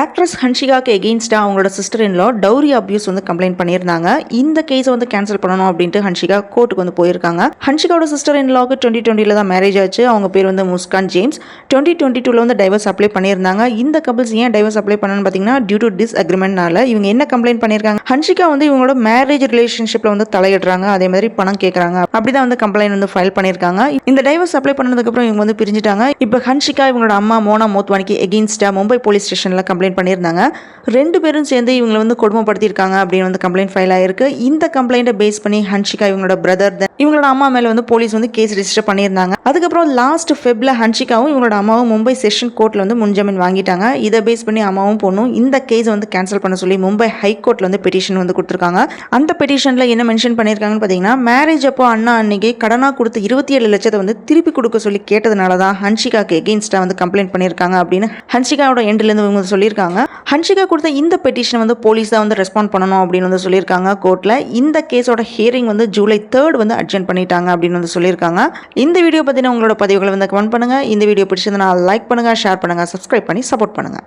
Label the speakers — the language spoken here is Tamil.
Speaker 1: ஆக்ட்ரஸ் ஹன்ஷிகாக்கு எகெயின்ஸ்டாக அவங்களோட சிஸ்டர் இன்லா டவுரி அபியூஸ் வந்து கம்ப்ளைண்ட் பண்ணியிருந்தாங்க. இந்த கேஸை வந்து கேன்சல் பண்ணணும் அப்படின்ட்டு ஹன்ஷிகா கோர்ட்டுக்கு வந்து போயிருக்காங்க. ஹன்ஷிகாவோட சிஸ்டர் இன்லாவுக்கு 2020 தான் மேரேஜ் ஆச்சு. அவங்க பேர் வந்து முஸ்கான் ஜேம்ஸ். 2022 வந்து டைவர்ஸ் அப்ளை பண்ணியிருந்தாங்க. இந்த கபிள்ஸ் ஏன் டைவர்ஸ் அப்ளை பண்ணணும்னு பார்த்தீங்கன்னா டியூ டு டிஸ் அக்ரிமெண்ட்னால இவங்க என்ன கம்ப்ளைண்ட் பண்ணியிருக்காங்க, ஹன்ஷிகா வந்து இவங்களோட மேரேஜ் ரிலேஷன்ஷிப்பில் வந்து தலையிடுறாங்க, அதே மாதிரி பணம் கேட்குறாங்க, அப்படிதான் வந்து கம்ப்ளைண்ட் வந்து ஃபைல் பண்ணியிருக்காங்க. இந்த டைவர்ஸ் அப்ளை பண்ணதுக்கப்புறம் இவங்க வந்து பிரிஞ்சுட்டாங்க. இப்போ ஹன்ஷிகா இவங்களோட அம்மா மோனா மோத்வானிக்கு எகெயின்ஸ்டாக மும்பை போலீஸ் ஸ்டேஷனில் கம்ப்ளைண்ட் பண்ணியிருந்தாங்க. 2 பேரும் சேர்ந்து இவங்களை வந்து கொடுமைப்படுத்தியிருக்காங்க அப்படின்னு வந்து கம்ப்ளைண்ட் ஃபைல் ஆயிருக்கு. இந்த கம்ப்ளைண்ட்டை பேஸ் பண்ணி ஹன்ஷிகா இவங்களோட பிரதர் இவங்களோட அம்மா மேலே வந்து போலீஸ் வந்து கேஸ் ரெஜிஸ்டர் பண்ணியிருந்தாங்க. அதுக்கப்புறம் லாஸ்ட் ஃபெப்ல ஹன்ஷிகாவும் இவங்களோட அம்மாவும் மும்பை செஷன் கோர்ட்டில் வந்து முன்ஜாமீன் வாங்கிட்டாங்க. இதை பேஸ் பண்ணி அம்மாவும் பொண்ணும் இந்த கேஸை வந்து கேன்சல் பண்ண சொல்லி மும்பை ஹைகோர்ட்டில் வந்து பெட்டிஷன் வந்து கொடுத்துருக்காங்க. அந்த பெட்டிஷனில் என்ன மென்ஷன் பண்ணியிருக்காங்கன்னு பார்த்தீங்கன்னா, மேரேஜ் அப்போ அண்ணா அன்னைக்கு கடனாக கொடுத்து 27 லட்சத்தை வந்து திருப்பி கொடுக்க சொல்லி கேட்டதுனால தான் ஹன்ஷிகாக்கு எகெயின்ஸ்டாக வந்து கம்ப்ளைண்ட் பண்ணியிருக்காங்க அப்படின்னு ஹன்ஷிகாவோட எண்ட்லேருந்து இவங்க சொல்லியிருக்காங்க. ஹன்ஷிகா கொடுத்த இந்த பெட்டிஷன் வந்து போலீஸ் தான் வந்து ரெஸ்பாண்ட் பண்ணணும் அப்படின்னு வந்து சொல்லியிருக்காங்க கோர்ட்டில். இந்த கேஸோட ஹியரிங் வந்து ஜூலை 3 வந்து அட்ஜென்ட் பண்ணிட்டாங்க அப்படின்னு வந்து சொல்லியிருக்காங்க. இந்த வீடியோ பற்றின உங்களோட பதிவுகளை வந்து கமெண்ட் பண்ணுங்கள். இந்த வீடியோ பிடிச்சிருந்தா லைக் பண்ணுங்கள், ஷேர் பண்ணுங்கள், சப்ஸ்கிரைப் பண்ணி சப்போர்ட் பண்ணுங்கள்.